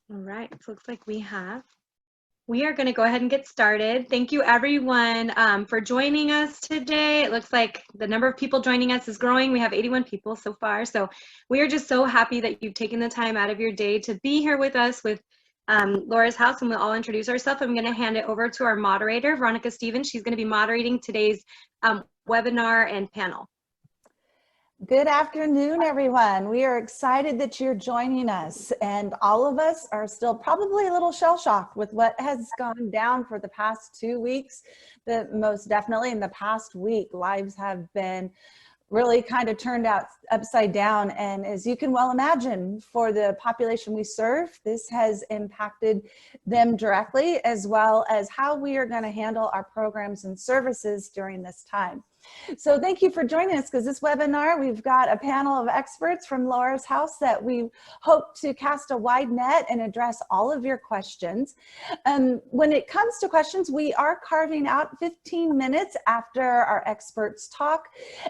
All right, it looks like we have. We are going to go ahead and get started. Thank you everyone for joining us today. It looks like the number of people joining us is growing. We have 81 people so far. So we are just so happy that you've taken the time out of your day to be here with us with Laura's House, and we'll all introduce ourselves. I'm going to hand it over to our moderator, Veronica Stevens. She's going to be moderating today's webinar and panel. Good afternoon, everyone. We are excited that you're joining us, and all of us are still probably a little shell-shocked with what has gone down for the past 2 weeks. But most definitely in the past week, lives have been really kind of turned out upside down. And as you can well imagine, for the population we serve, this has impacted them directly, as well as how we are going to handle our programs and services during this time. So thank you for joining us, because this webinar, we've got a panel of experts from Laura's House that we hope to cast a wide net and address all of your questions. When it comes to questions, we are carving out 15 minutes after our experts talk,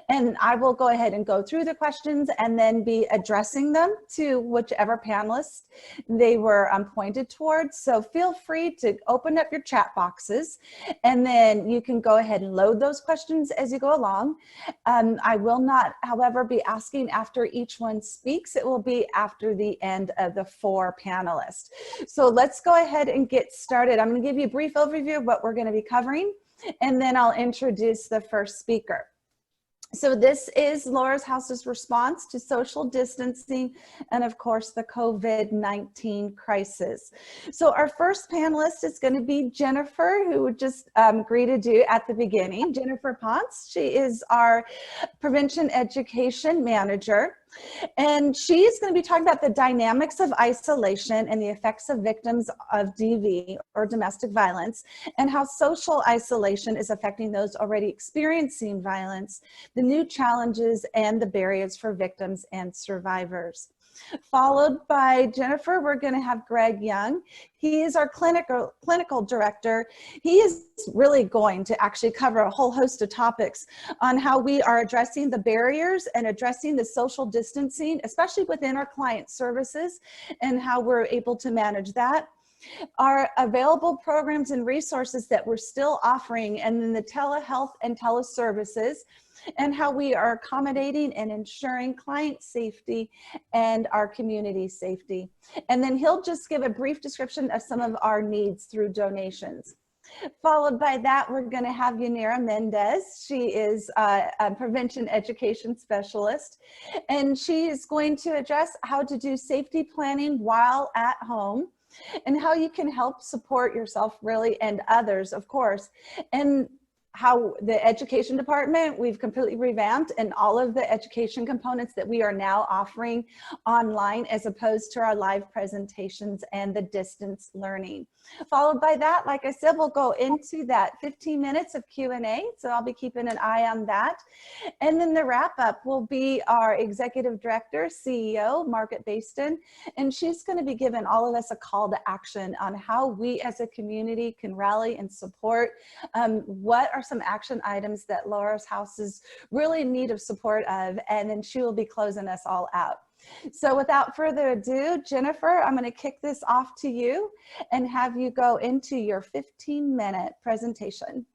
and I will go ahead and go through the questions and then be addressing them to whichever panelist they were pointed towards. So feel free to open up your chat boxes, and then you can go ahead and load those questions as you go along. I will not, however, be asking after each one speaks. It will be after the end of the 4 panelists. So let's go ahead and get started. I'm going to give you a brief overview of what we're going to be covering, and then I'll introduce the first speaker. So this is Laura's House's response to social distancing and, of course, the COVID-19 crisis. So our first panelist is going to be Jennifer, who just greeted you at the beginning. Jennifer Ponce. She is our Prevention Education Manager. And she is going to be talking about the dynamics of isolation and the effects of victims of DV, or domestic violence, and how social isolation is affecting those already experiencing violence, the new challenges and the barriers for victims and survivors. Followed by Jennifer, we're going to have Greg Young. He is our clinical director. He is really going to actually cover a whole host of topics on how we are addressing the barriers and addressing the social distancing, especially within our client services, and how we're able to manage that. Our available programs and resources that we're still offering, and then the telehealth and teleservices, and how we are accommodating and ensuring client safety and our community safety. And then he'll just give a brief description of some of our needs through donations. Followed by that, we're going to have Yanira Mendez. She is a prevention education specialist, and she is going to address how to do safety planning while at home, and how you can help support yourself really, and others, of course, and how the education department, we've completely revamped, and all of the education components that we are now offering online, as opposed to our live presentations and the distance learning. Followed by that, like I said, we'll go into that 15 minutes of Q&A, so I'll be keeping an eye on that. And then the wrap up will be our Executive Director, CEO, Margaret Baston, and she's going to be giving all of us a call to action on how we as a community can rally and support. What are some action items that Laura's House is really in need of support of, and then she will be closing us all out. So without further ado, Jennifer, I'm going to kick this off to you and have you go into your 15-minute presentation.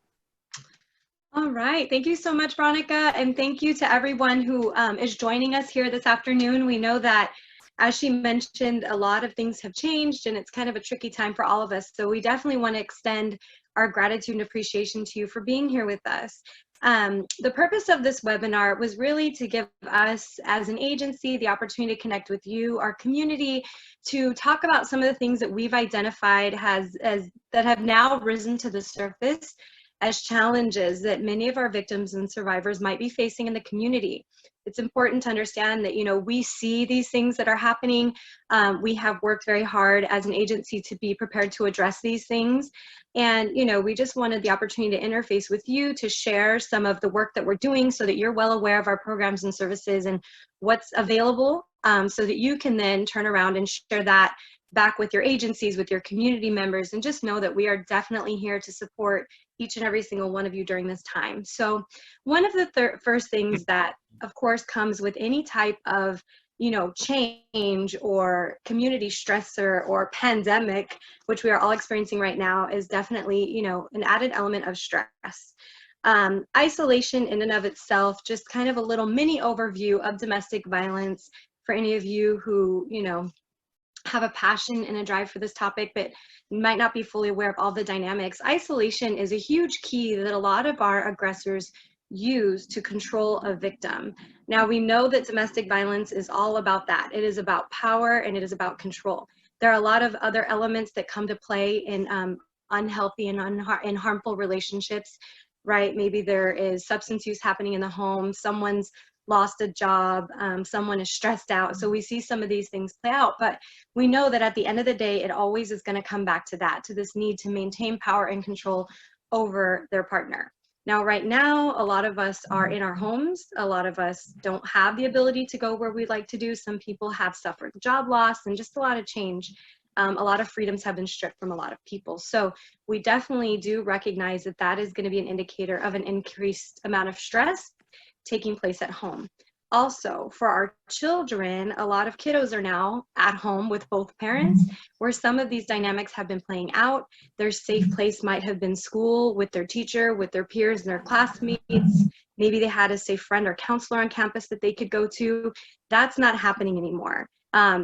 All right, thank you so much, Veronica, and thank you to everyone who is joining us here this afternoon. We know that, as she mentioned, a lot of things have changed, and it's kind of a tricky time for all of us. So we definitely want to extend our gratitude and appreciation to you for being here with us. The purpose of this webinar was really to give us as an agency the opportunity to connect with you, our community, to talk about some of the things that we've identified that have now risen to the surface as challenges that many of our victims and survivors might be facing in the community. It's important to understand that, you know, we see these things that are happening. We have worked very hard as an agency to be prepared to address these things. And, you know, we just wanted the opportunity to interface with you, to share some of the work that we're doing so that you're well aware of our programs and services and what's available, so that you can then turn around and share that back with your agencies, with your community members, and just know that we are definitely here to support each and every single one of you during this time. So one of the first things that, of course, comes with any type of change or community stressor or pandemic, which we are all experiencing right now, is definitely, an added element of stress. Isolation in and of itself, just kind of a little mini overview of domestic violence for any of you who, have a passion and a drive for this topic, but might not be fully aware of all the dynamics. Isolation is a huge key that a lot of our aggressors use to control a victim. Now, we know that domestic violence is all about that. It is about power and it is about control. There are a lot of other elements that come to play in unhealthy and harmful relationships, right? Maybe there is substance use happening in the home, someone's lost a job, someone is stressed out. So we see some of these things play out, but we know that at the end of the day, it always is going to come back to that, to this need to maintain power and control over their partner. Now, right now, a lot of us are in our homes. A lot of us don't have the ability to go where we'd like to do. Some people have suffered job loss and just a lot of change. A lot of freedoms have been stripped from a lot of people. So we definitely do recognize that that is going to be an indicator of an increased amount of stress taking place at home. Also, for our children, a lot of kiddos are now at home with both parents, where some of these dynamics have been playing out. Their safe place might have been school with their teacher, with their peers and their classmates. Maybe they had a safe friend or counselor on campus that they could go to. That's not happening anymore.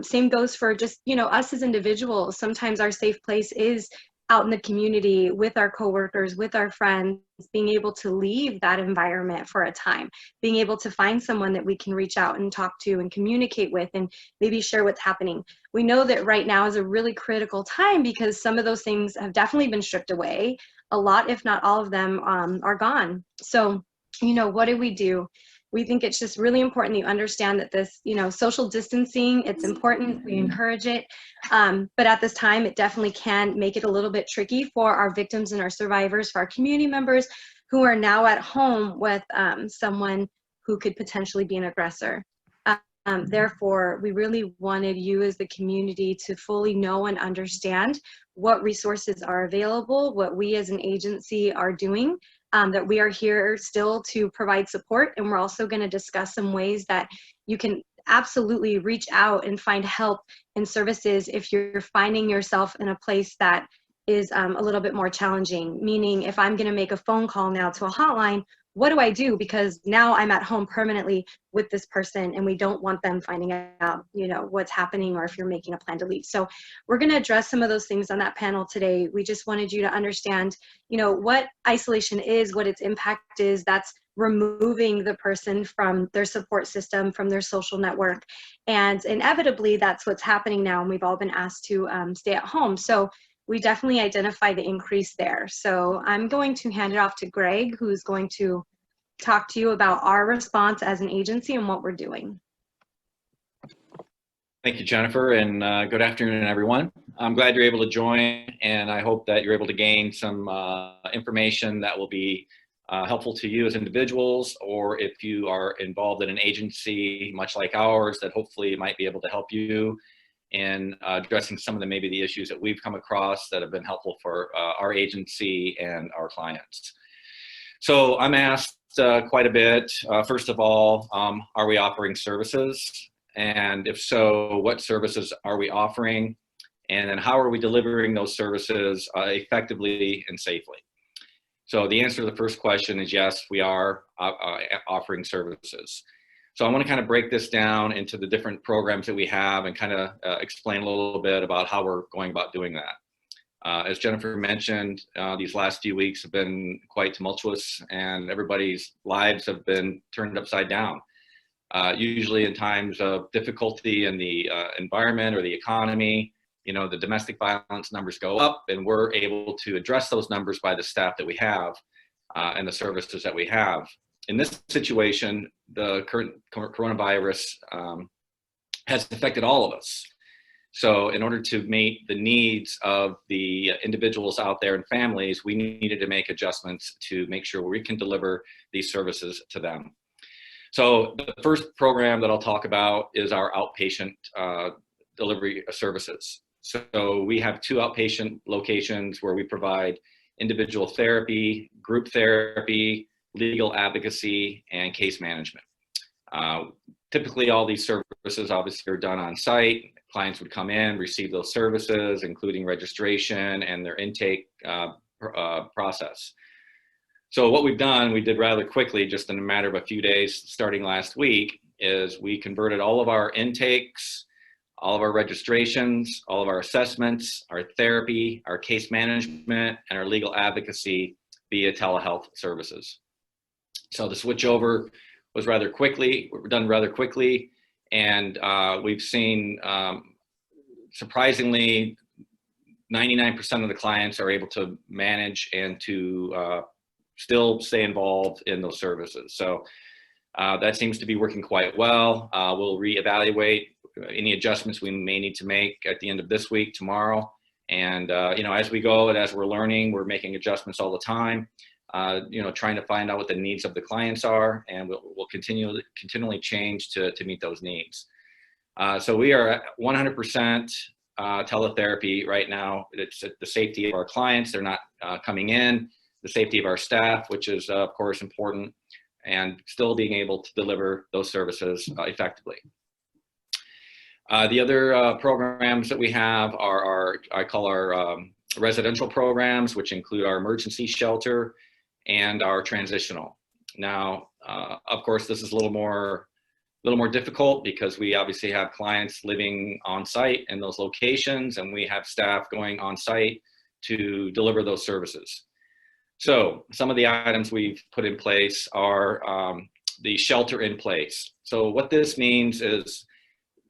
Same goes for just, us as individuals. Sometimes our safe place is out in the community with our coworkers, with our friends, being able to leave that environment for a time, being able to find someone that we can reach out and talk to and communicate with and maybe share what's happening. We know that right now is a really critical time because some of those things have definitely been stripped away. A lot, if not all of them, are gone. So, what do? We think it's just really important that you understand that this, social distancing, it's important, we encourage it. But at this time, it definitely can make it a little bit tricky for our victims and our survivors, for our community members who are now at home with someone who could potentially be an aggressor. Therefore, we really wanted you as the community to fully know and understand what resources are available, what we as an agency are doing, that we are here still to provide support. And we're also going to discuss some ways that you can absolutely reach out and find help and services if you're finding yourself in a place that is a little bit more challenging. Meaning, if I'm going to make a phone call now to a hotline, what do I do? Because now I'm at home permanently with this person and we don't want them finding out, what's happening or if you're making a plan to leave. So we're going to address some of those things on that panel today. We just wanted you to understand, what isolation is, what its impact is. That's removing the person from their support system, from their social network. And inevitably, that's what's happening now. And we've all been asked to stay at home. So we definitely identify the increase there. So I'm going to hand it off to Greg, who's going to talk to you about our response as an agency and what we're doing. Thank you, Jennifer, and good afternoon, everyone. I'm glad you're able to join, and I hope that you're able to gain some information that will be helpful to you as individuals, or if you are involved in an agency much like ours, that hopefully might be able to help you in addressing some of maybe the issues that we've come across that have been helpful for our agency and our clients. So I'm asked quite a bit, first of all, are we offering services? And if so, what services are we offering? And then how are we delivering those services effectively and safely? So the answer to the first question is yes, we are offering services. So I want to kind of break this down into the different programs that we have and kind of explain a little bit about how we're going about doing that. As Jennifer mentioned, these last few weeks have been quite tumultuous and everybody's lives have been turned upside down. Usually in times of difficulty in the environment or the economy, the domestic violence numbers go up, and we're able to address those numbers by the staff that we have and the services that we have. In this situation, the current coronavirus has affected all of us. So in order to meet the needs of the individuals out there and families, we needed to make adjustments to make sure we can deliver these services to them. So the first program that I'll talk about is our outpatient delivery services. So we have 2 outpatient locations where we provide individual therapy, group therapy, legal advocacy, and case management. Typically, all these services obviously are done on site. Clients would come in, receive those services, including registration and their intake process. So what we've done, we did rather quickly, just in a matter of a few days, starting last week, is we converted all of our intakes, all of our registrations, all of our assessments, our therapy, our case management, and our legal advocacy via telehealth services. So the switchover was done rather quickly, and we've seen surprisingly 99% of the clients are able to manage and to still stay involved in those services. So that seems to be working quite well. We'll reevaluate any adjustments we may need to make at the end of this week, tomorrow. And, as we go and as we're learning, we're making adjustments all the time, trying to find out what the needs of the clients are, and we'll continually change to meet those needs. So we are at 100% teletherapy right now. It's the safety of our clients. They're not coming in. The safety of our staff, which is of course important, and still being able to deliver those services effectively. The other programs that we have are I call our residential programs, which include our emergency shelter and our transitional. Now, of course, this is a little more difficult because we obviously have clients living on site in those locations, and we have staff going on site to deliver those services. So some of the items we've put in place are the shelter in place. So what this means is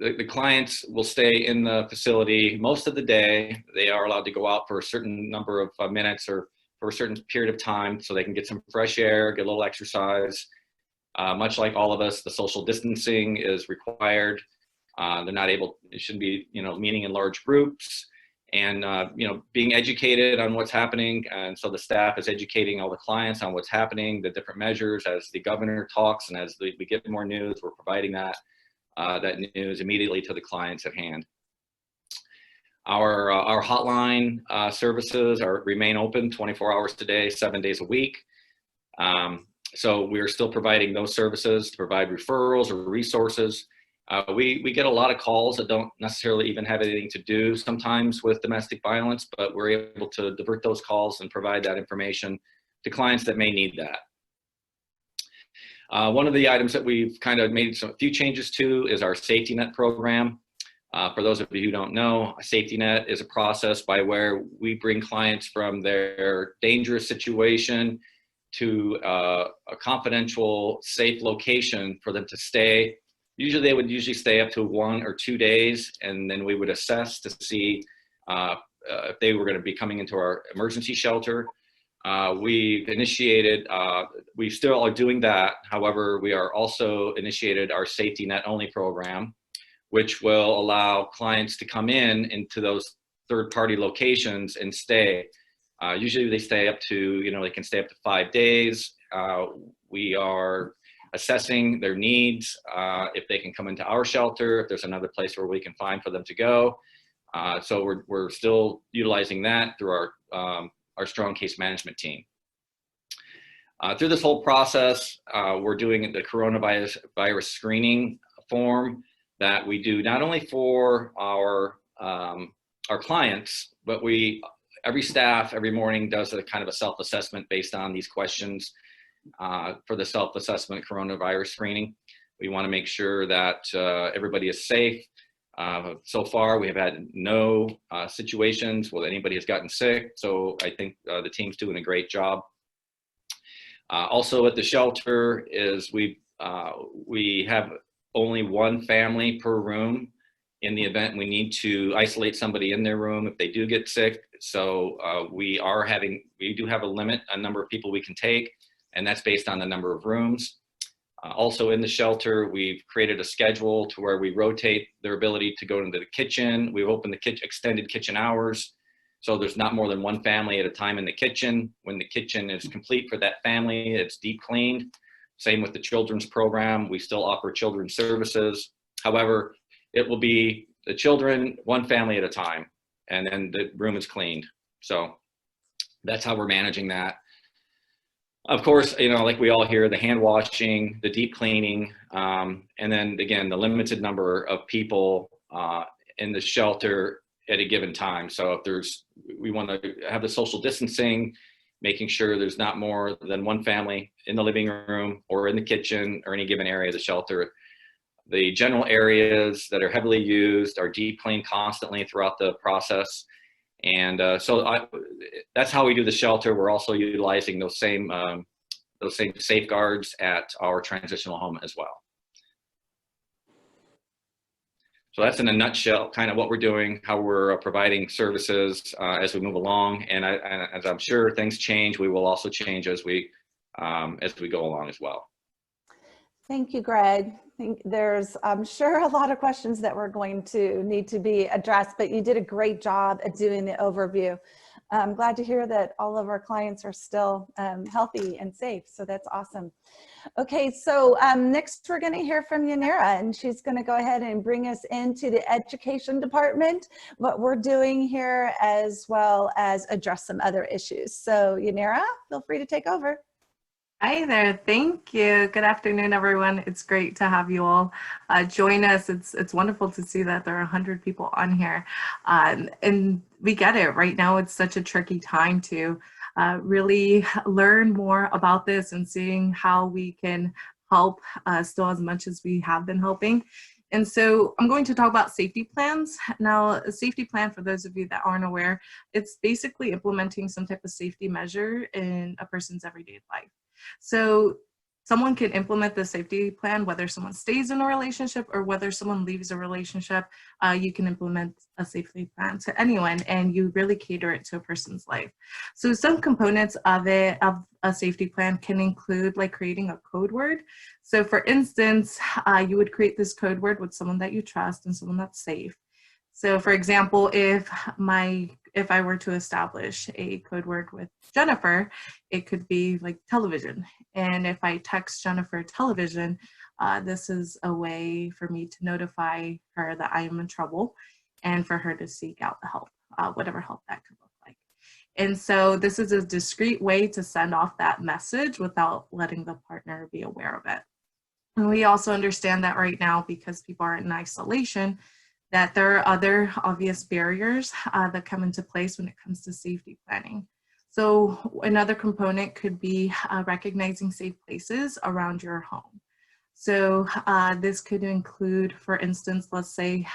the clients will stay in the facility most of the day. They are allowed to go out for a certain number of minutes or for a certain period of time so they can get some fresh air, get a little exercise. Much like all of us, the social distancing is required. They're not able, it shouldn't be, meeting in large groups. And being educated on what's happening, and so the staff is educating all the clients on what's happening, the different measures as the governor talks, and as we get more news, we're providing that news immediately to the clients at hand. Our hotline services remain open 24 hours a day, 7 days a week. So we're still providing those services to provide referrals or resources. We get a lot of calls that don't necessarily even have anything to do sometimes with domestic violence, but we're able to divert those calls and provide that information to clients that may need that. One of the items that we've kind of made a few changes to is our safety net program. For those of you who don't know, a safety net is a process by where we bring clients from their dangerous situation to a confidential, safe location for them to stay. Usually they would stay up to 1 or 2 days, and then we would assess to see if they were going to be coming into our emergency shelter. We've initiated, we still are doing that. However, we are also initiated our safety net only program, which will allow clients to come into those third-party locations and stay. Usually they stay up to, they can stay up to 5 days. We are assessing their needs, if they can come into our shelter, if there's another place where we can find for them to go. So we're still utilizing that through our strong case management team. Through this whole process, we're doing the coronavirus screening form that we do not only for our clients, but every staff every morning does a kind of a self-assessment based on these questions. For the self-assessment coronavirus screening, we want to make sure that everybody is safe. So far, we have had no situations where anybody has gotten sick, so I think the team's doing a great job. Also at the shelter is we have only one family per room in the event we need to isolate somebody in their room if they do get sick. So we do have a number of people we can take, and that's based on the number of rooms. Also in the shelter, we've created a schedule to where we rotate their ability to go into the kitchen. We've opened the extended kitchen hours, so there's not more than one family at a time in the kitchen. When the kitchen is complete for that family, it's deep cleaned. Same with the children's program. We still offer children's services. However, it will be the children, one family at a time, and then the room is cleaned. So that's how we're managing that. Of course, like we all hear, the hand washing, the deep cleaning, and then again, the limited number of people in the shelter at a given time. So if we want to have the social distancing, making sure there's not more than one family in the living room or in the kitchen or any given area of the shelter. The general areas that are heavily used are deep cleaned constantly throughout the process. And that's how we do the shelter. We're also utilizing those same safeguards at our transitional home as well. So that's in a nutshell kind of what we're doing, how we're providing services as we move along. And as I'm sure things change, we will also change as we go along as well. Thank you, Greg. I think there's, I'm sure, a lot of questions that we're going to need to be addressed, but you did a great job at doing the overview. I'm glad to hear that all of our clients are still healthy and safe, so that's awesome. Okay, so next we're going to hear from Yanira, and she's going to go ahead and bring us into the education department, what we're doing here, as well as address some other issues. So Yanira, feel free to take over. Hi there. Thank you. Good afternoon, everyone. It's great to have you all join us. It's wonderful to see that there are 100 people on here. And we get it. Right now, it's such a tricky time to really learn more about this and seeing how we can help still as much as we have been helping. And so I'm going to talk about safety plans. Now, a safety plan, for those of you that aren't aware, it's basically implementing some type of safety measure in a person's everyday life. So someone can implement the safety plan, whether someone stays in a relationship or whether someone leaves a relationship. You can implement a safety plan to anyone, and you really cater it to a person's life. So some components of a safety plan can include like creating a code word. So for instance, you would create this code word with someone that you trust and someone that's safe. So for example, if I were to establish a code word with Jennifer, it could be like television. And if I text Jennifer television, this is a way for me to notify her that I am in trouble and for her to seek out the help, whatever help that could look like. And so this is a discreet way to send off that message without letting the partner be aware of it. And we also understand that right now, because people are in isolation, that there are other obvious barriers that come into place when it comes to safety planning. So another component could be recognizing safe places around your home. So this could include, for instance, let's say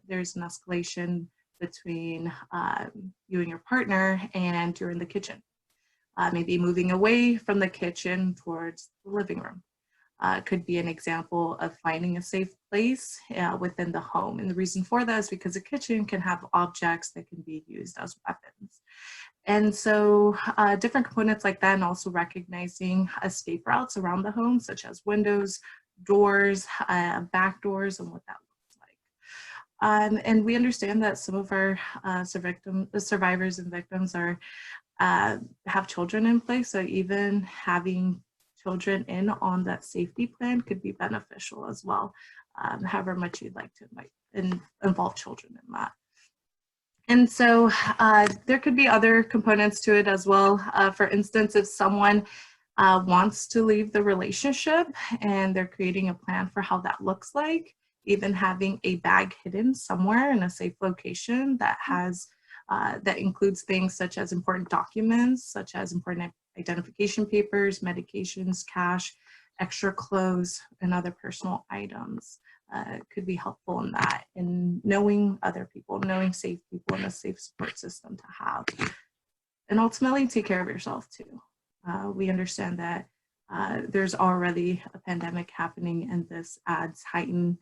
there's an escalation between you and your partner and you're in the kitchen. Maybe moving away from the kitchen towards the living room. Could be an example of finding a safe place within the home. And the reason for that is because a kitchen can have objects that can be used as weapons. And so different components like that, and also recognizing escape routes around the home, such as windows, doors, back doors, and what that looks like. And we understand that some of our survivors and victims are have children in place, so even having children in on that safety plan could be beneficial as well, however much you'd like to involve children in that. And so there could be other components to it as well. For instance, if someone wants to leave the relationship and they're creating a plan for how that looks like, even having a bag hidden somewhere in a safe location that has that includes things such as important documents, such as important identification papers, medications, cash, extra clothes, and other personal items could be helpful in that, in knowing other people, knowing safe people, and a safe support system to have. And ultimately, take care of yourself too. We understand that there's already a pandemic happening, and this adds heightened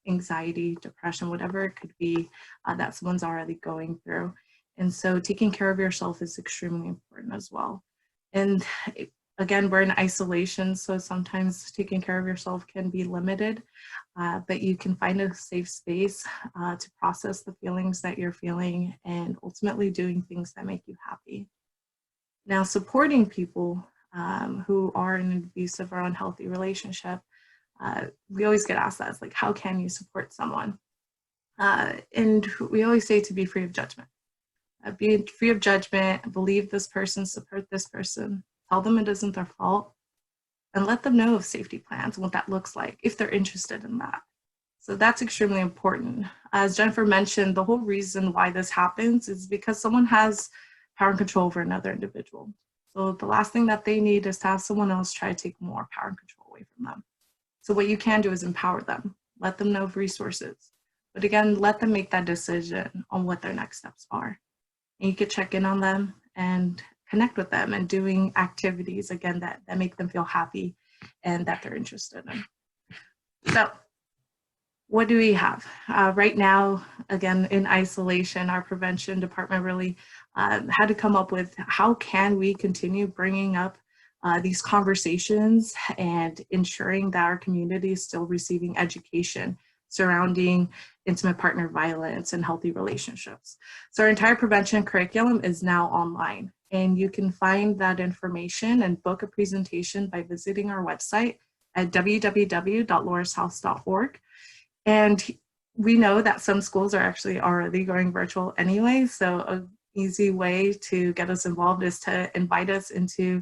anxiety, depression, whatever it could be that someone's already going through. And so taking care of yourself is extremely important as well. And again, we're in isolation, so sometimes taking care of yourself can be limited, but you can find a safe space to process the feelings that you're feeling and ultimately doing things that make you happy. Now, supporting people who are in an abusive or unhealthy relationship, we always get asked that. It's like, how can you support someone? And we always say to be free of judgment. Be free of judgment, believe this person, support this person. tell them it isn't their fault, and let them know of safety plans and what that looks like if they're interested in that. So that's extremely important. As Jennifer mentioned, the whole reason why this happens is because someone has power and control over another individual. So the last thing that they need is to have someone else try to take more power and control away from them. So what you can do is empower them, let them know of resources. But again, let them make that decision on what their next steps are. And you could check in on them and connect with them and doing activities, again, that make them feel happy and that they're interested in. So what do we have? Right now, again, in isolation, our prevention department really had to come up with how can we continue bringing up these conversations and ensuring that our community is still receiving education surrounding intimate partner violence and healthy relationships. So our entire prevention curriculum is now online, and you can find that information and book a presentation by visiting our website at www.lorishouse.org. And we know that some schools are actually already going virtual anyway, so an easy way to get us involved is to invite us into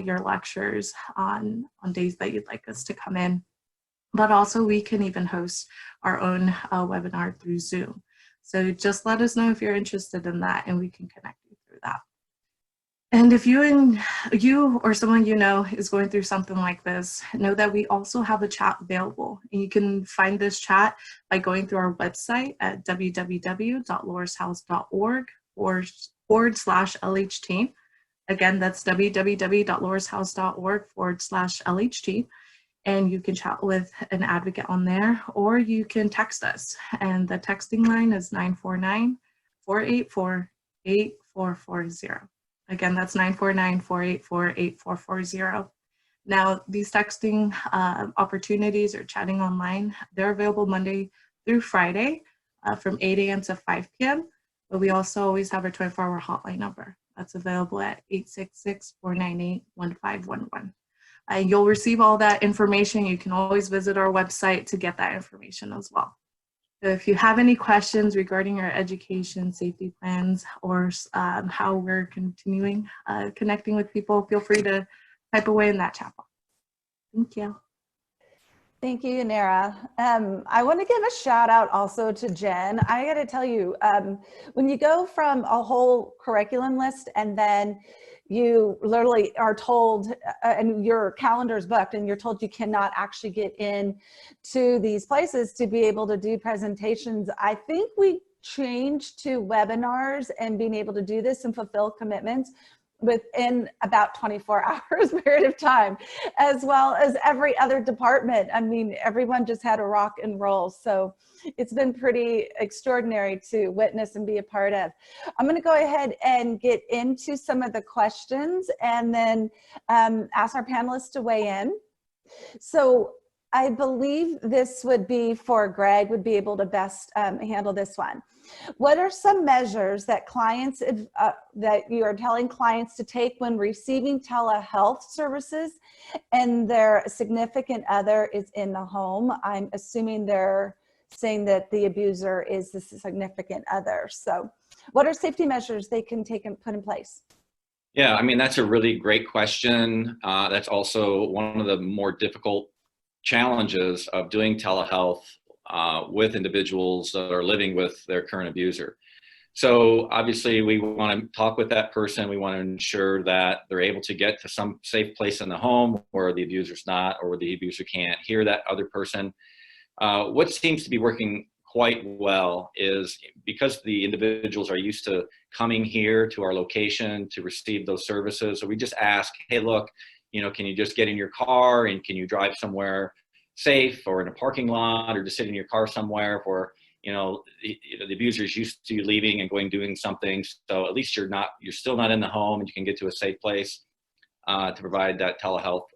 your lectures on days that you'd like us to come in. But also we can even host our own webinar through Zoom. So just let us know if you're interested in that, and we can connect you through that. And if you or someone you know is going through something like this, know that we also have a chat available. And you can find this chat by going through our website at www.lorishouse.org/LHT. Again, that's www.lorishouse.org/LHT. And you can chat with an advocate on there, or you can text us. And the texting line is 949-484-8440. Again, that's 949-484-8440. Now, these texting opportunities or chatting online, they're available Monday through Friday from 8 a.m. to 5 p.m. But we also always have our 24-hour hotline number. That's available at 866-498-1511. And you'll receive all that information. You can always visit our website to get that information as well. So if you have any questions regarding our education, safety plans, or how we're continuing connecting with people, feel free to type away in that chat box. Thank you. Thank you, Yanira. I want to give a shout out also to Jen. I got to tell you, when you go from a whole curriculum list and then you literally are told, and your calendar's booked, and you're told you cannot actually get in to these places to be able to do presentations. I think we changed to webinars and being able to do this and fulfill commitments within about 24 hours period of time, as well as every other department. I mean, everyone just had a rock and roll. So it's been pretty extraordinary to witness and be a part of. I'm going to go ahead and get into some of the questions and then ask our panelists to weigh in. So I believe this would be for Greg, would be able to best handle this one. What are some measures that clients, that you are telling clients to take when receiving telehealth services and their significant other is in the home? I'm assuming they're saying that the abuser is the significant other. So what are safety measures they can take and put in place? Yeah, I mean, that's a really great question. That's also one of the more difficult challenges of doing telehealth with individuals that are living with their current abuser. So obviously we want to talk with that person. We want to ensure that they're able to get to some safe place in the home where the abuser's not, or where the abuser can't hear that other person. What seems to be working quite well is because the individuals are used to coming here to our location to receive those services. So we just ask, hey, look, you know, can you just get in your car and can you drive somewhere safe, or in a parking lot, or just sit in your car somewhere where, you know, the abuser is used to you leaving and going doing something. So at least you're still not in the home, and you can get to a safe place to provide that telehealth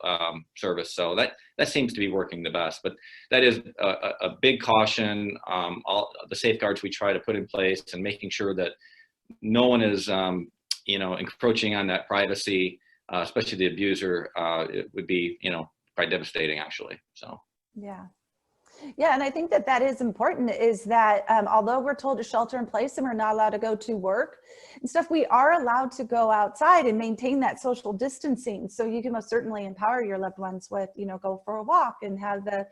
service. So that seems to be working the best. But that is a big caution. All the safeguards we try to put in place and making sure that no one is, you know, encroaching on that privacy, especially the abuser, it would be, you know, quite devastating actually. So. Yeah. Yeah, and I think that that is important, is that although we're told to shelter in place and we're not allowed to go to work and stuff, we are allowed to go outside and maintain that social distancing. So you can most certainly empower your loved ones with, you know, go for a walk and have the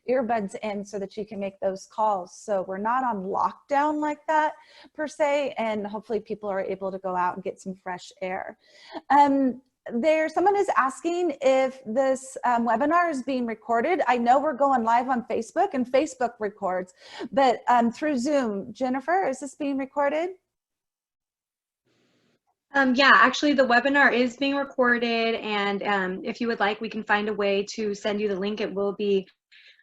earbuds in so that you can make those calls. So we're not on lockdown like that per se, and hopefully people are able to go out and get some fresh air. Someone is asking if this webinar is being recorded. I know we're going live on Facebook and Facebook records, but through Zoom. Jennifer, is this being recorded? Yeah, actually the webinar is being recorded, and if you would like, we can find a way to send you the link. It will be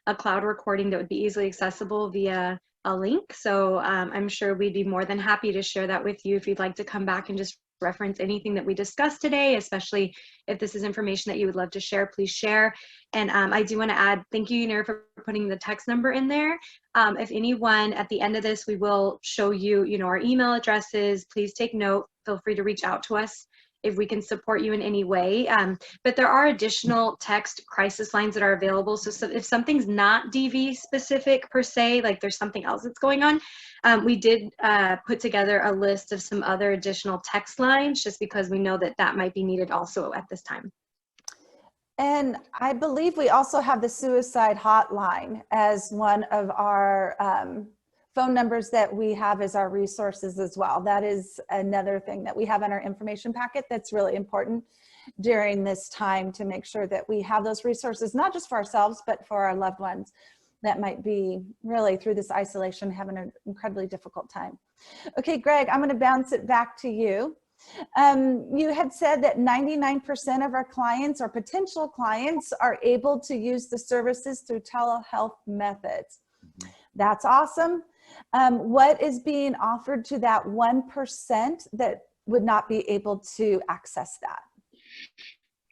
a cloud recording that would be easily accessible via a link. So I'm sure we'd be more than happy to share that with you if you'd like to come back and just reference anything that we discussed today, especially if this is information that you would love to share, please share. And I do want to add, thank you, Unira, for putting the text number in there. If anyone at the end of this, we will show you, our email addresses. Please take note. Feel free to reach out to us if we can support you in any way. But there are additional text crisis lines that are available. So if something's not DV specific per se, like there's something else that's going on, we did put together a list of some other additional text lines, just because we know that that might be needed also at this time. And I believe we also have the suicide hotline as one of our phone numbers that we have as our resources as well. That is another thing that we have in our information packet that's really important during this time, to make sure that we have those resources, not just for ourselves, but for our loved ones that might be really through this isolation having an incredibly difficult time. Okay, Greg, I'm going to bounce it back to you. You had said that 99% of our clients or potential clients are able to use the services through telehealth methods. That's awesome. What is being offered to that 1% that would not be able to access that?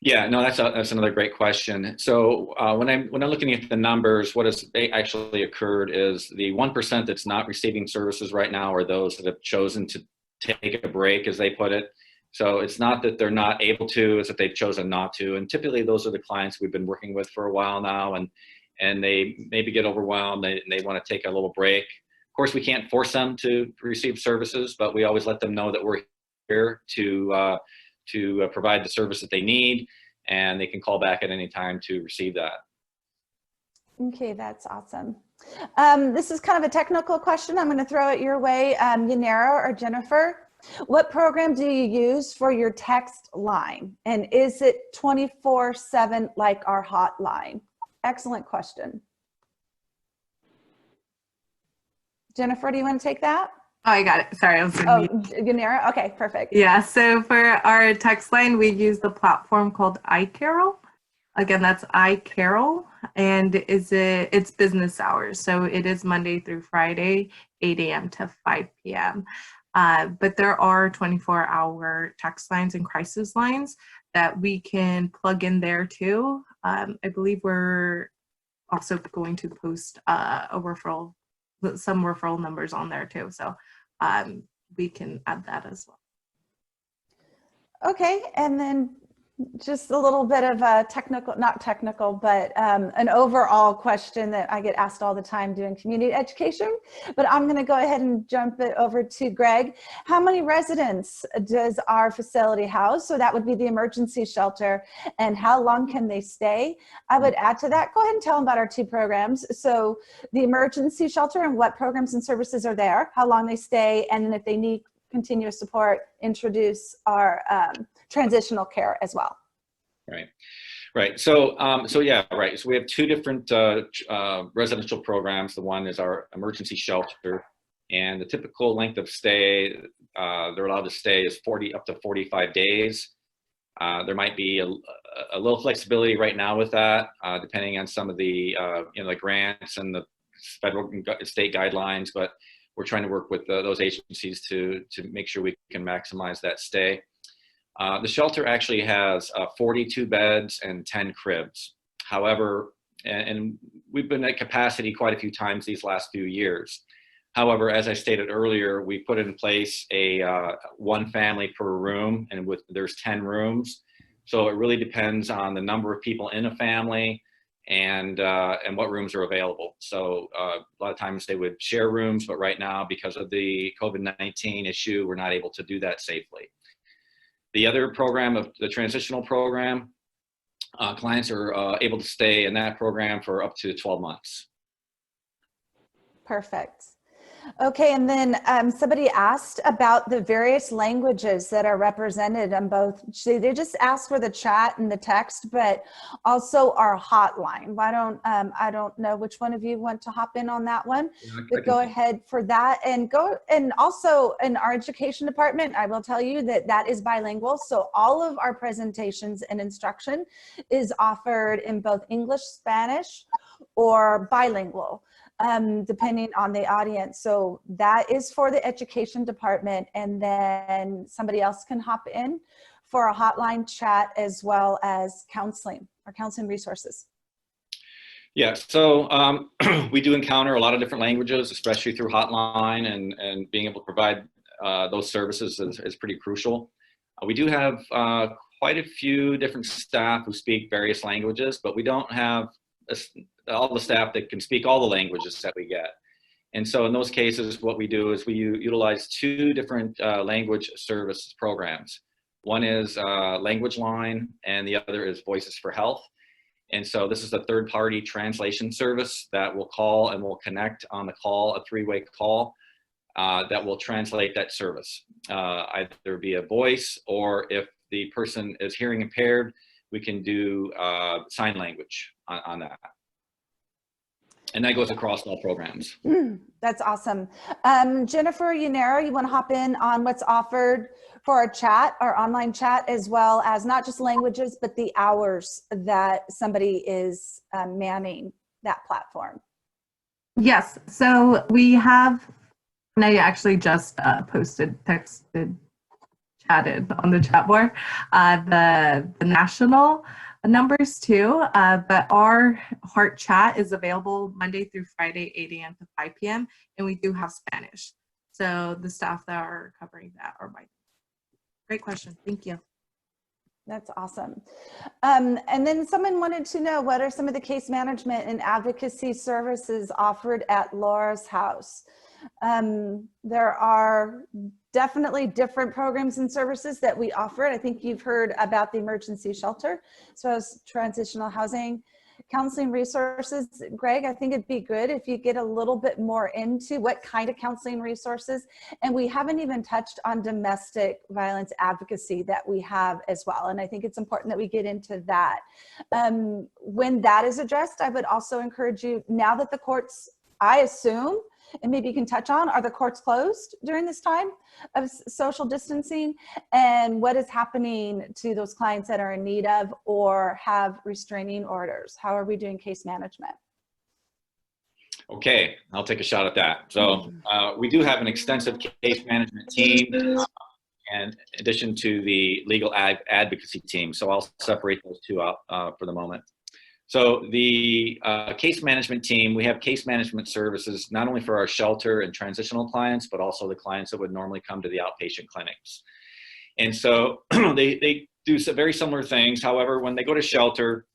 Yeah, no, that's another great question. So when I'm looking at the numbers, what has actually occurred is the 1% that's not receiving services right now are those that have chosen to take a break, as they put it. So it's not that they're not able to, it's that they've chosen not to. And typically those are the clients we've been working with for a while now, and they maybe get overwhelmed, and they want to take a little break. Of course, we can't force them to receive services, but we always let them know that we're here to provide the service that they need, and they can call back at any time to receive that. Okay, that's awesome. This is kind of a technical question. I'm going to throw it your way, Unira or Jennifer. What program do you use for your text line? And is it 24/7 like our hotline? Excellent question. Jennifer, do you want to take that? Oh, I got it. Sorry, I was Oh, Unira? Okay, perfect. Yeah, so for our text line, we use the platform called iCarol. Again, that's iCarol, and it's business hours. So it is Monday through Friday, 8 a.m. to 5 p.m. But there are 24-hour text lines and crisis lines that we can plug in there too. I believe we're also going to post some referral numbers on there too. So we can add that as well. Okay, and then just a little bit of a not technical, but an overall question that I get asked all the time doing community education, but I'm going to go ahead and jump it over to Greg. How many residents does our facility house? So that would be the emergency shelter, and how long can they stay? I would add to that, go ahead and tell them about our two programs. So the emergency shelter and what programs and services are there, how long they stay, and then if they need continuous support, introduce our transitional care as well. Right. So yeah, right. So we have two different residential programs. The one is our emergency shelter, and the typical length of stay they're allowed to stay is up to 45 days. There might be a little flexibility right now with that, depending on some of the the grants and the federal and state guidelines, but we're trying to work with those agencies to make sure we can maximize that stay. The shelter actually has 42 beds and 10 cribs. However, and we've been at capacity quite a few times these last few years. However, as I stated earlier, we put in place a one family per room, and there's 10 rooms. So it really depends on the number of people in a family and what rooms are available. So a lot of times they would share rooms, but right now, because of the COVID-19 issue, we're not able to do that safely. The other program, of the transitional program, clients are able to stay in that program for up to 12 months. Perfect. Okay, and then somebody asked about the various languages that are represented on both. They just asked for the chat and the text, but also our hotline. I don't know which one of you want to hop in on that one, but go ahead for that. And also in our education department, I will tell you that that is bilingual. So all of our presentations and instruction is offered in both English, Spanish, or bilingual, depending on the audience. So that is for the education department, and then somebody else can hop in for a hotline chat as well as counseling or counseling resources. Yeah, so we do encounter a lot of different languages, especially through hotline, and being able to provide those services is pretty crucial. We do have quite a few different staff who speak various languages, but we don't have all the staff that can speak all the languages that we get. And so in those cases, what we do is we utilize two different language service programs. One is Language Line, and the other is Voices for Health. And so this is a third-party translation service that will call and will connect on the call, a three-way call that will translate that service, either via voice, or if the person is hearing impaired, we can do sign language on that. And that goes across all programs. That's awesome. Jennifer Yanero, you want to hop in on what's offered for our chat, our online chat, as well as not just languages, but the hours that somebody is manning that platform? Yes, so we have, and I actually just chatted on the chat board, the national numbers too, but our Heart chat is available Monday through Friday, 8 a.m. to 5 p.m. And we do have Spanish. So the staff that are covering that are by. Great question, thank you. That's awesome. And then someone wanted to know, what are some of the case management and advocacy services offered at Laura's house? There are definitely different programs and services that we offer. I think you've heard about the emergency shelter, so as transitional housing, counseling resources. Greg, I think it'd be good if you get a little bit more into what kind of counseling resources. And we haven't even touched on domestic violence advocacy that we have as well. And I think it's important that we get into that. When that is addressed, I would also encourage you, now that the courts, I assume, and maybe you can touch on, are the courts closed during this time of social distancing? And what is happening to those clients that are in need of or have restraining orders? How are we doing case management? Okay, I'll take a shot at that. So we do have an extensive case management team, and in addition to the legal advocacy team. So I'll separate those two out for the moment. So the case management team, we have case management services, not only for our shelter and transitional clients, but also the clients that would normally come to the outpatient clinics. And so they do some very similar things. However, when they go to shelter,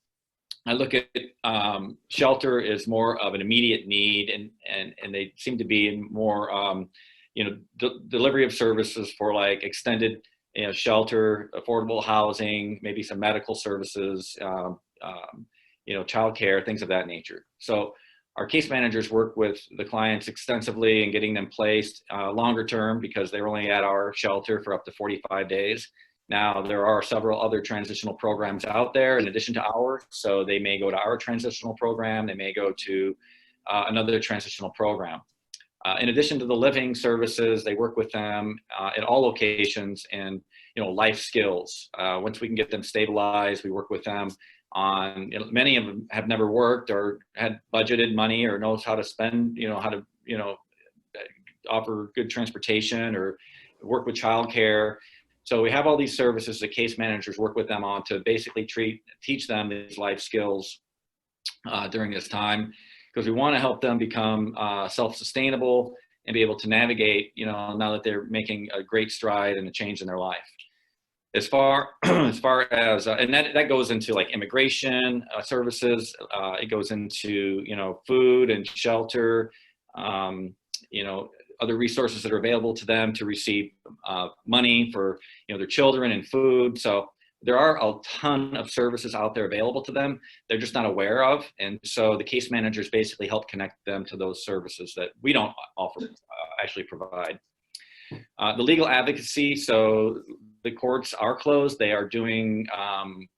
I look at shelter is more of an immediate need, and they seem to be in more, delivery of services for like extended, shelter, affordable housing, maybe some medical services, childcare, things of that nature. So our case managers work with the clients extensively and getting them placed longer term, because they're only at our shelter for up to 45 days. Now, there are several other transitional programs out there in addition to ours. So they may go to our transitional program, they may go to another transitional program. In addition to the living services, they work with them at all locations and, life skills. Once we can get them stabilized, we work with them on, many of them have never worked or had budgeted money or knows how to spend, how to, offer good transportation or work with childcare. So we have all these services that case managers work with them on to basically teach them these life skills during this time, because we want to help them become self-sustainable and be able to navigate, now that they're making a great stride and a change in their life. As far as and that goes into like immigration services. It goes into, you know, food and shelter, you know, other resources that are available to them to receive money for, you know, their children and food. So there are a ton of services out there available to them. They're just not aware of. And so the case managers basically help connect them to those services that we don't offer, actually provide. The legal advocacy, so the courts are closed. They are doing,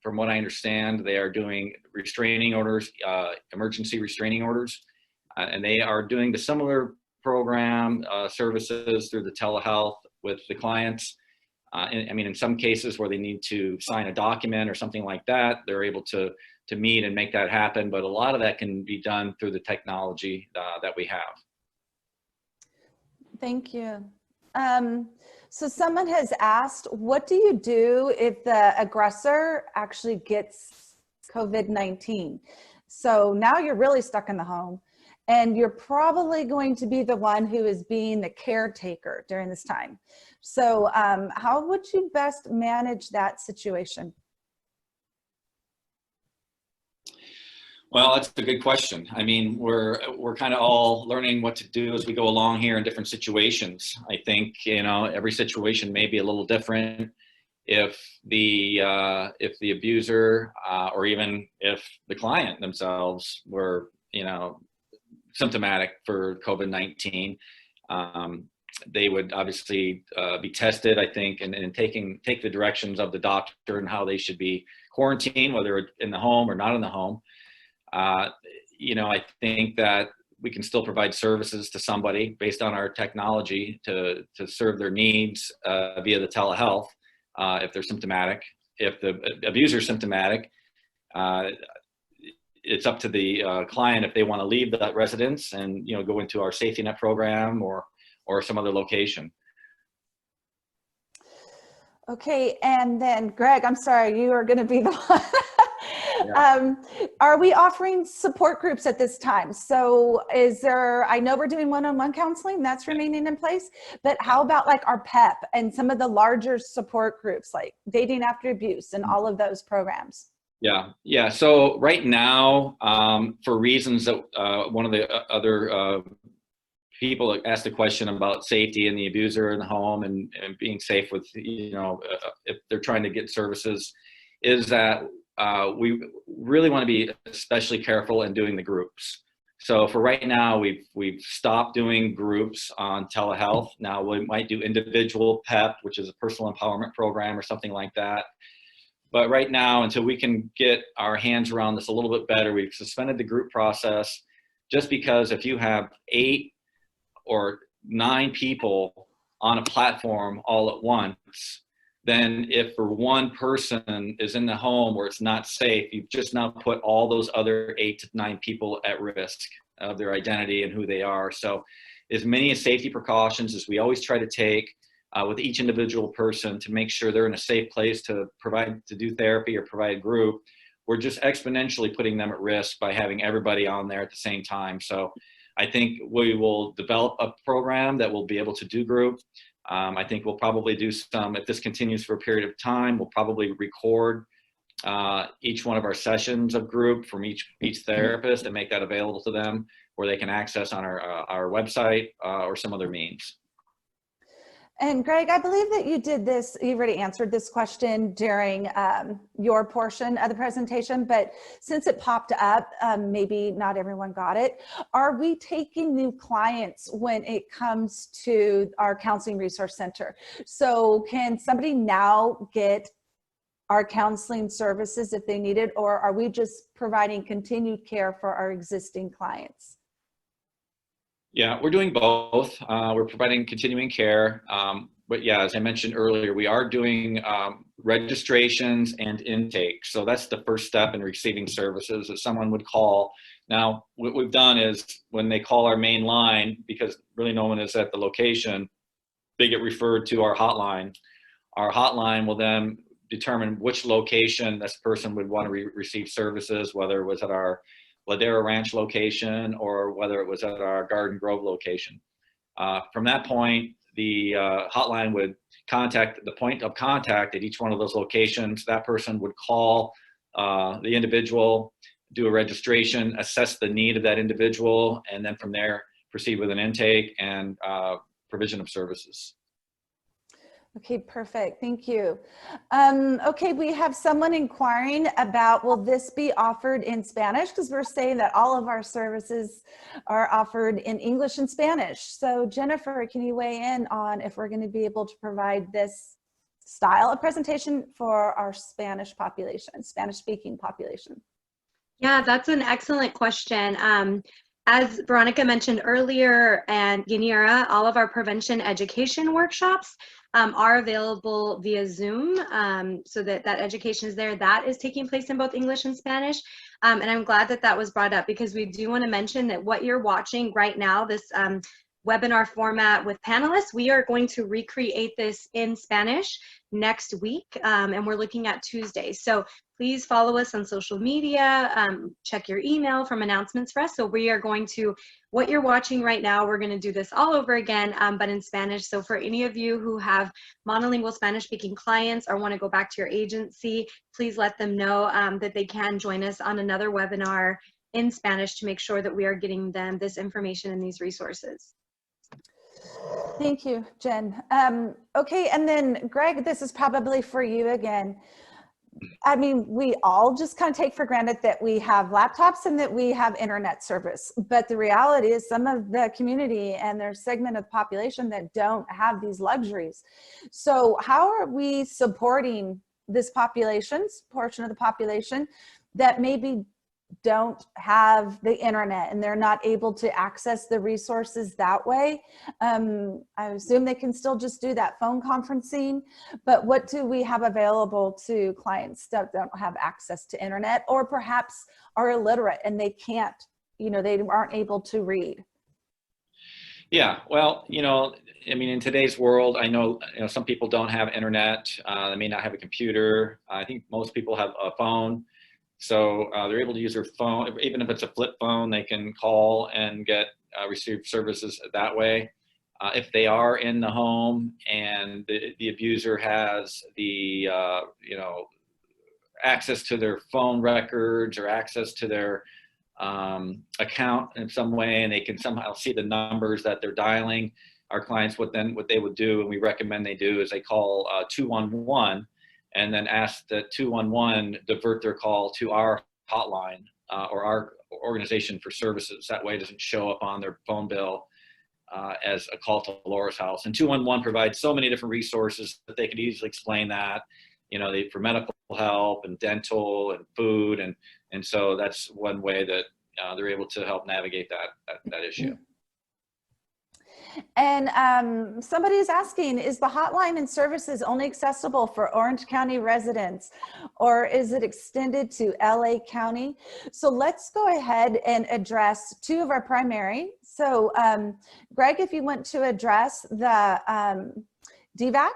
from what I understand, they are doing restraining orders, emergency restraining orders, and they are doing the similar program services through the telehealth with the clients. I mean, in some cases where they need to sign a document or something like that, they're able to meet and make that happen. But a lot of that can be done through the technology that we have. Thank you. So someone has asked, what do you do if the aggressor actually gets COVID-19? So now you're really stuck in the home, and you're probably going to be the one who is being the caretaker during this time. So how would you best manage that situation? Well, that's a good question. I mean, we're kind of all learning what to do as we go along here in different situations. I think, you know, every situation may be a little different. If the abuser or even if the client themselves were, you know, symptomatic for COVID-19, they would obviously be tested, I think, and take the directions of the doctor and how they should be quarantined, whether in the home or not in the home. You know, I think that we can still provide services to somebody based on our technology to serve their needs via the telehealth if they're symptomatic. If the abuser is symptomatic, it's up to the client if they want to leave that residence and, you know, go into our safety net program or some other location. Okay, and then Greg, I'm sorry, you are going to be the one. Yeah. Are we offering support groups at this time? So is there, I know we're doing one-on-one counseling, that's remaining in place, but how about like our PEP and some of the larger support groups like Dating After Abuse and all of those programs? Yeah. So right now, for reasons that one of the other people asked a question about safety and the abuser in the home and being safe with, you know, if they're trying to get services, is that we really want to be especially careful in doing the groups. So for right now, we've stopped doing groups on telehealth. Now we might do individual PEP, which is a personal empowerment program or something like that. But right now, until we can get our hands around this a little bit better, we've suspended the group process, just because if you have 8 or 9 people on a platform all at once, then if for one person is in the home where it's not safe, you've just now put all those other 8 to 9 people at risk of their identity and who they are. So as many safety precautions as we always try to take with each individual person to make sure they're in a safe place to do therapy or provide group, we're just exponentially putting them at risk by having everybody on there at the same time. So I think we will develop a program that will be able to do group. I think we'll probably do some, if this continues for a period of time, we'll probably record each one of our sessions of group from each therapist and make that available to them where they can access on our website or some other means. And Greg, I believe that you did this, you already answered this question during your portion of the presentation, but since it popped up, maybe not everyone got it. Are we taking new clients when it comes to our Counseling Resource Center? So can somebody now get our counseling services if they need it, or are we just providing continued care for our existing clients? Yeah, we're doing both. We're providing continuing care. But yeah, as I mentioned earlier, we are doing registrations and intake. So that's the first step in receiving services that someone would call. Now, what we've done is when they call our main line, because really no one is at the location, they get referred to our hotline. Our hotline will then determine which location this person would want to receive services, whether it was at our Ladera Ranch location or whether it was at our Garden Grove location. From that point, the hotline would the point of contact at each one of those locations. That person would call the individual, do a registration, assess the need of that individual, and then from there proceed with an intake and provision of services. Okay, perfect. Thank you. Okay, we have someone inquiring about, will this be offered in Spanish? Because we're saying that all of our services are offered in English and Spanish. So Jennifer, can you weigh in on if we're going to be able to provide this style of presentation for our Spanish population, Spanish speaking population? Yeah, that's an excellent question. As Veronica mentioned earlier, and Yanira, all of our prevention education workshops are available via Zoom, so that education is there. That is taking place in both English and Spanish. And I'm glad that that was brought up, because we do want to mention that what you're watching right now, this webinar format with panelists, we are going to recreate this in Spanish next week, and we're looking at Tuesday. So please follow us on social media, check your email from announcements for us. So we are going to, what you're watching right now, we're going to do this all over again, but in Spanish. So for any of you who have monolingual Spanish speaking clients or want to go back to your agency, please let them know that they can join us on another webinar in Spanish to make sure that we are getting them this information and these resources. Thank you, Jen. Okay, and then Greg, this is probably for you again. I mean, we all just kind of take for granted that we have laptops and that we have internet service, but the reality is some of the community and their segment of the population that don't have these luxuries. So how are we supporting this portion of the population that maybe don't have the internet and they're not able to access the resources that way? I assume they can still just do that phone conferencing, but what do we have available to clients that don't have access to internet, or perhaps are illiterate and they can't, they aren't able to read? Yeah, well, I mean, in today's world, I know, some people don't have internet. They may not have a computer. I think most people have a phone. So they're able to use their phone, even if it's a flip phone, they can call and receive services that way. If they are in the home and the abuser has the, access to their phone records or access to their account in some way, and they can somehow see the numbers that they're dialing, our clients what they would do, and we recommend they do, is they call 211. And then ask the 211 divert their call to our hotline or our organization for services. That way it doesn't show up on their phone bill as a call to Laura's house. And 211 provides so many different resources that they could easily explain that, for medical help and dental and food. And so that's one way that they're able to help navigate that issue. And somebody is asking, is the hotline and services only accessible for Orange County residents, or is it extended to LA County? So let's go ahead and address two of our primary. So Greg, if you want to address the DVAC,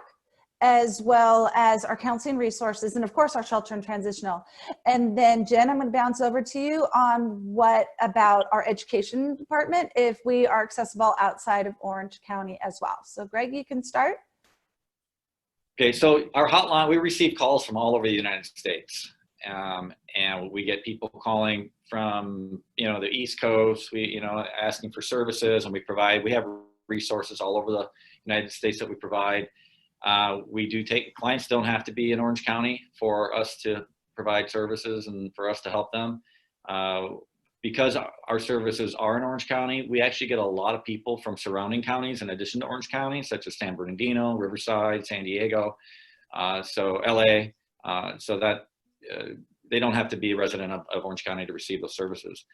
as well as our counseling resources, and of course our shelter and transitional. And then Jen, I'm going to bounce over to you on what about our education department, if we are accessible outside of Orange County as well. So Greg, you can start. Okay, so our hotline, we receive calls from all over the United States. And we get people calling from, the East Coast, asking for services, and we have resources all over the United States that we provide. We do clients don't have to be in Orange County for us to provide services and for us to help them. Because our services are in Orange County, we actually get a lot of people from surrounding counties in addition to Orange County, such as San Bernardino, Riverside, San Diego, so LA, so that they don't have to be a resident of Orange County to receive those services.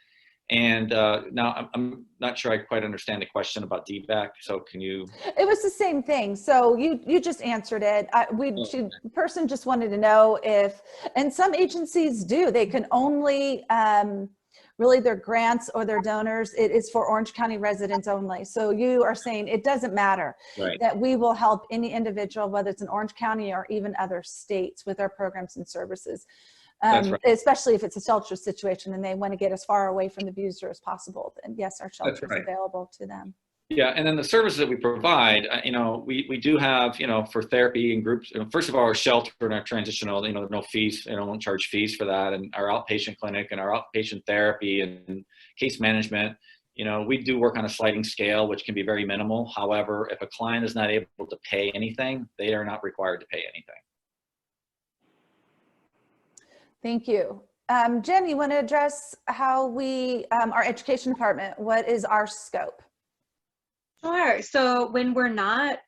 And now I'm not sure I quite understand the question about DVAC. So can you? It was the same thing. So you just answered it. The person just wanted to know if, and some agencies do, they can only, really their grants or their donors, it is for Orange County residents only. So you are saying it doesn't matter, right, that we will help any individual, whether it's in Orange County or even other states, with our programs and services. Right. Especially if it's a shelter situation and they want to get as far away from the abuser as possible, then yes, our shelter is available to them. Yeah, and then the services that we provide, we do have, for therapy and groups, first of all, our shelter and our transitional, no fees, don't charge fees for that, and our outpatient clinic and our outpatient therapy and case management, we do work on a sliding scale, which can be very minimal. However, if a client is not able to pay anything, they are not required to pay anything. Thank you. Jen, you want to address how we, our education department, what is our scope? Sure. So when we're not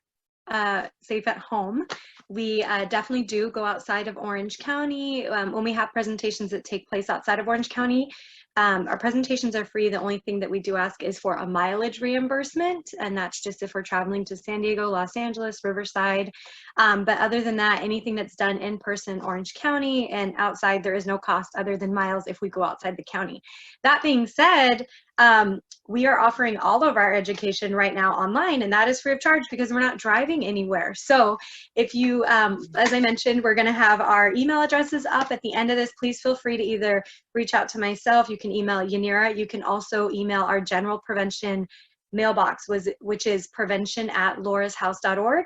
safe at home, we definitely do go outside of Orange County. When we have presentations that take place outside of Orange County, our presentations are free. The only thing that we do ask is for a mileage reimbursement, and that's just if we're traveling to San Diego, Los Angeles, Riverside. But other than that, anything that's done in person in Orange County and outside, there is no cost other than miles if we go outside the county. That being said, we are offering all of our education right now online, and that is free of charge because we're not driving anywhere. So if you, as I mentioned, we're going to have our email addresses up at the end of this. Please feel free to either reach out to myself. You can email Yanira. You can also email our general prevention mailbox, which is prevention@laurashouse.org.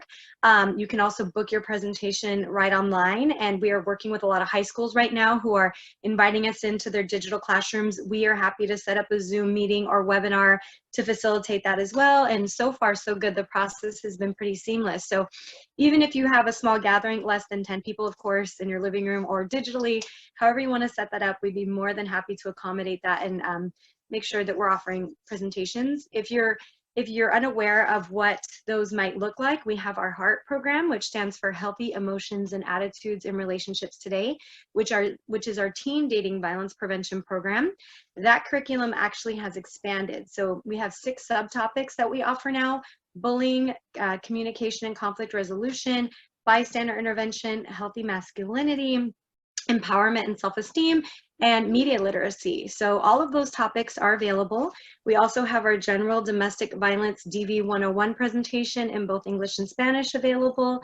You can also book your presentation right online, and we are working with a lot of high schools right now who are inviting us into their digital classrooms. We are happy to set up a Zoom meeting or webinar to facilitate that as well, and so far so good. The process has been pretty seamless. So even if you have a small gathering, less than 10 people, of course, in your living room or digitally, however you want to set that up, we'd be more than happy to accommodate that and make sure that we're offering presentations. If you're unaware of what those might look like, we have our HEART program, which stands for Healthy Emotions and Attitudes in Relationships Today, which is our teen dating violence prevention program. That curriculum actually has expanded. So we have 6 subtopics that we offer now: bullying, communication and conflict resolution, bystander intervention, healthy masculinity, empowerment and self-esteem, and media literacy. So all of those topics are available. We also have our general domestic violence DV 101 presentation in both English and Spanish available.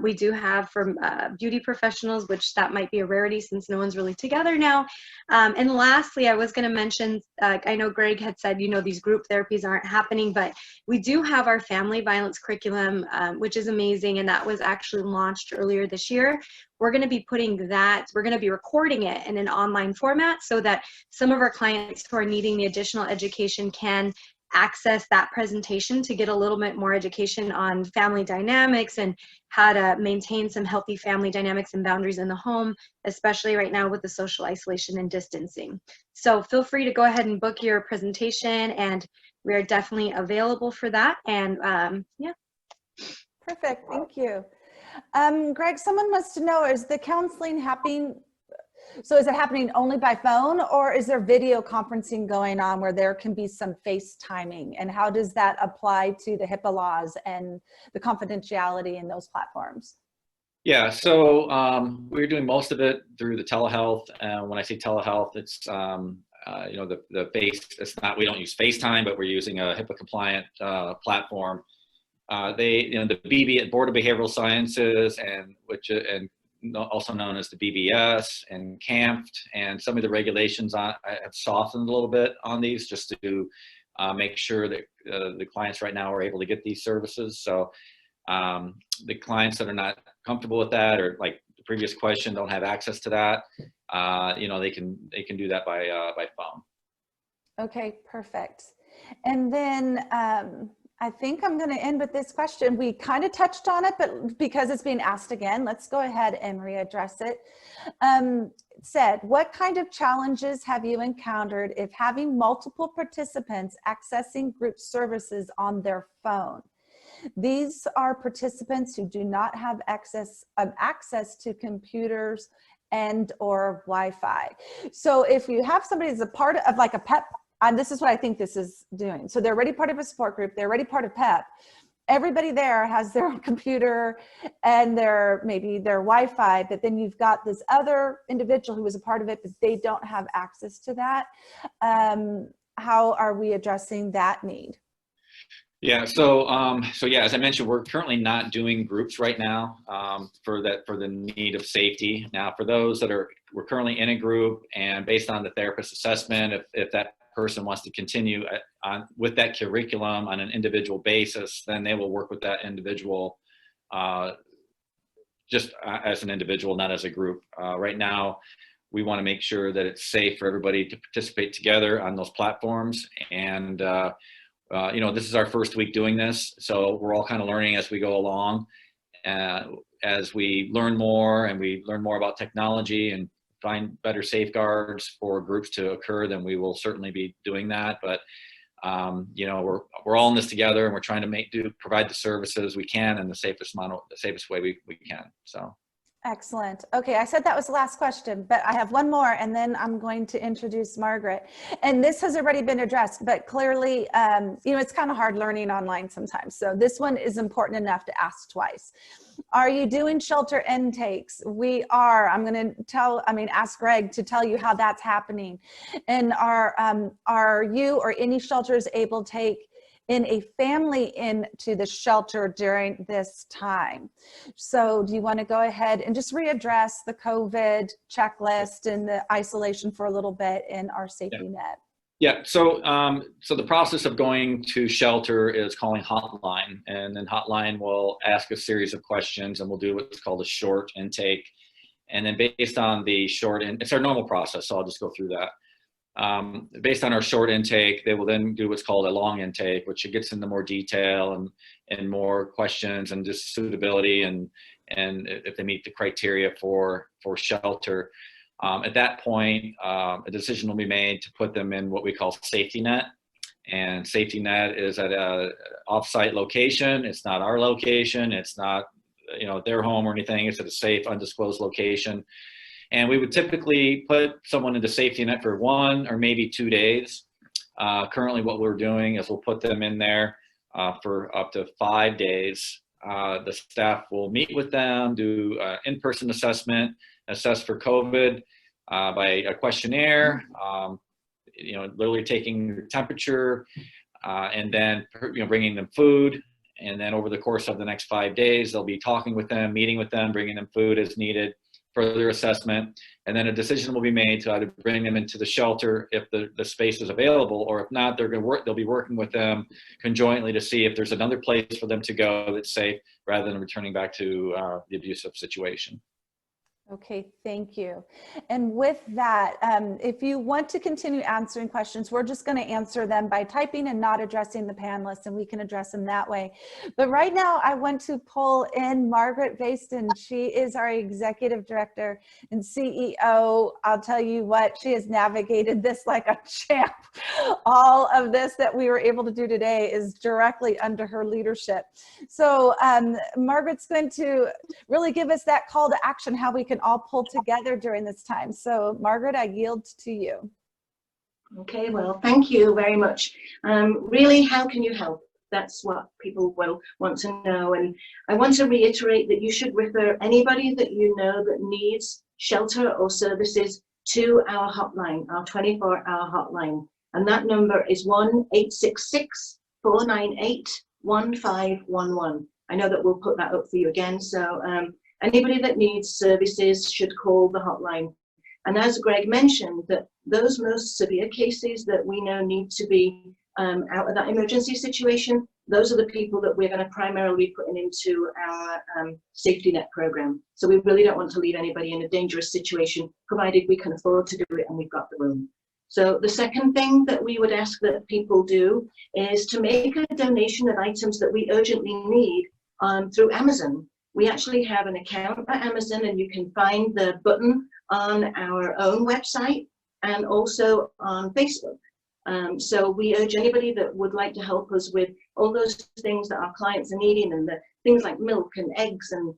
We do have from beauty professionals, which that might be a rarity since no one's really together now. And lastly, I was going to mention, I know Greg had said, these group therapies aren't happening, but we do have our family violence curriculum, which is amazing. And that was actually launched earlier this year. We're going to be putting that, we're going to be recording it in an online format so that some of our clients who are needing the additional education can access that presentation to get a little bit more education on family dynamics and how to maintain some healthy family dynamics and boundaries in the home, especially right now with the social isolation and distancing. So feel free to go ahead and book your presentation, and we are definitely available for that. And yeah. Perfect, thank you. Greg, someone wants to know, is the counseling happening? So is it happening only by phone, or is there video conferencing going on where there can be some FaceTiming? And how does that apply to the HIPAA laws and the confidentiality in those platforms? Yeah, so we're doing most of it through the telehealth. When I say telehealth, it's the face. It's not, we don't use FaceTime, but we're using a HIPAA compliant platform. The Board of Behavioral Sciences, and also known as the BBS and CAMPT, and some of the regulations have softened a little bit on these just to make sure that the clients right now are able to get these services. So the clients that are not comfortable with that, or like the previous question, don't have access to that, they can do that by phone. Okay, perfect. And then I think I'm going to end with this question. We kind of touched on it, but because it's being asked again, let's go ahead and readdress it. It said, what kind of challenges have you encountered if having multiple participants accessing group services on their phone? These are participants who do not have access to computers and or Wi-Fi. So if you have somebody that's a part of like a PEP, and this is what I think this is doing. So they're already part of a support group. They're already part of PEP. Everybody there has their own computer and maybe their Wi-Fi, but then you've got this other individual who is a part of it, but they don't have access to that. How are we addressing that need? Yeah, so yeah, as I mentioned, we're currently not doing groups right now for the need of safety. Now, for those that we're currently in a group, and based on the therapist assessment, if that person wants to continue with that curriculum on an individual basis, then they will work with that individual just as an individual, not as a group. Right now, we want to make sure that it's safe for everybody to participate together on those platforms. And, this is our first week doing this, so we're all kind of learning as we go along. As we learn more and we learn more about technology and find better safeguards for groups to occur, then we will certainly be doing that. But we're all in this together, and we're trying to provide the services we can in the safest way we can. So. Excellent. Okay, I said that was the last question, but I have one more, and then I'm going to introduce Margaret. And this has already been addressed, but clearly, it's kind of hard learning online sometimes. So this one is important enough to ask twice. Are you doing shelter intakes? We are. I'm going to ask Greg to tell you how that's happening. And are you or any shelters able to take in a family into the shelter during this time? So do you want to go ahead and just readdress the COVID checklist and the isolation for a little bit in our safety net? Yeah, so the process of going to shelter is calling Hotline, and then Hotline will ask a series of questions, and we'll do what's called a short intake. And then based on the it's our normal process, so I'll just go through that. Based on our short intake, they will then do what's called a long intake, which gets into more detail and more questions and just suitability and if they meet the criteria for shelter. At that point, a decision will be made to put them in what we call safety net. And safety net is at a offsite location. It's not our location. It's not their home or anything. It's at a safe, undisclosed location. And we would typically put someone into safety net for 1 or maybe 2 days. Currently what we're doing is we'll put them in there for up to 5 days. The staff will meet with them, do in-person assessment, assess for COVID by a questionnaire, literally taking their temperature, and then bringing them food. And then over the course of the next 5 days, they'll be talking with them, meeting with them, bringing them food as needed, further assessment, and then a decision will be made to either bring them into the shelter if the space is available, or if not, they'll be working with them conjointly to see if there's another place for them to go that's safe rather than returning back to the abusive situation. Okay, thank you. And with that, if you want to continue answering questions, we're just going to answer them by typing and not addressing the panelists, and we can address them that way. But right now, I want to pull in Margaret Vaston. She is our Executive Director and CEO. I'll tell you what, she has navigated this like a champ. All of this that we were able to do today is directly under her leadership. So Margaret's going to really give us that call to action, how we can all pull together during this time. So Margaret, I yield to you. Okay, well, thank you very much. Really, how can you help? That's what people will want to know. And I want to reiterate that you should refer anybody that you know that needs shelter or services to our hotline, our 24-hour hotline. And that number is 1-866-498-1511. I know that we'll put that up for you again. So anybody that needs services should call the hotline. And as Greg mentioned, that those most severe cases that we know need to be out of that emergency situation, those are the people that we're going to primarily be putting into our safety net program. So we really don't want to leave anybody in a dangerous situation, provided we can afford to do it and we've got the room. So the second thing that we would ask that people do is to make a donation of items that we urgently need through Amazon. We actually have an account at Amazon, and you can find the button on our own website and also on Facebook. So we urge anybody that would like to help us with all those things that our clients are needing, and the things like milk and eggs and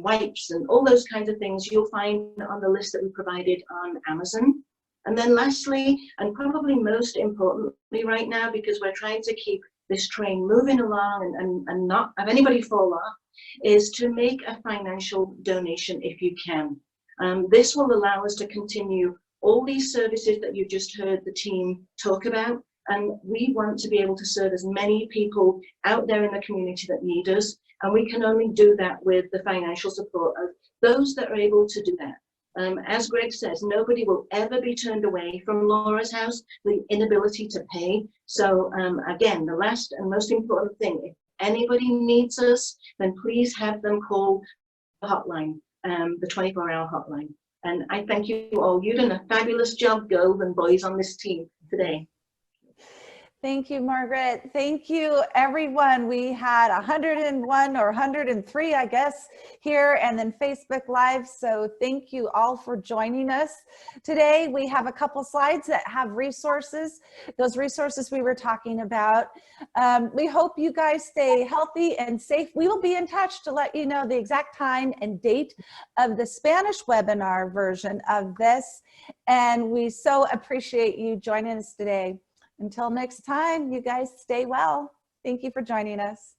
wipes and all those kinds of things, you'll find on the list that we provided on Amazon. And then lastly, and probably most importantly right now, because we're trying to keep this train moving along and not have anybody fall off, is to make a financial donation if you can. This will allow us to continue all these services that you just heard the team talk about, and we want to be able to serve as many people out there in the community that need us, and we can only do that with the financial support of those that are able to do that. As Greg says, nobody will ever be turned away from Laura's house, the inability to pay. So again, the last and most important thing, if anybody needs us, then please have them call the hotline, the 24-hour hotline. And I thank you all. You've done a fabulous job, girls and boys, on this team today. Thank you, Margaret. Thank you, everyone. We had 101 or 103, I guess, here and then Facebook Live. So thank you all for joining us. Today, we have a couple slides that have resources, those resources we were talking about. We hope you guys stay healthy and safe. We will be in touch to let you know the exact time and date of the Spanish webinar version of this. And we so appreciate you joining us today. Until next time, you guys stay well. Thank you for joining us.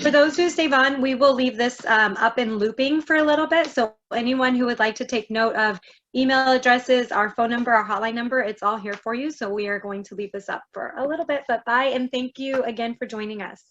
For those who stay on, we will leave this up and looping for a little bit. So anyone who would like to take note of email addresses, our phone number, our hotline number, it's all here for you. So we are going to leave this up for a little bit, but bye and thank you again for joining us.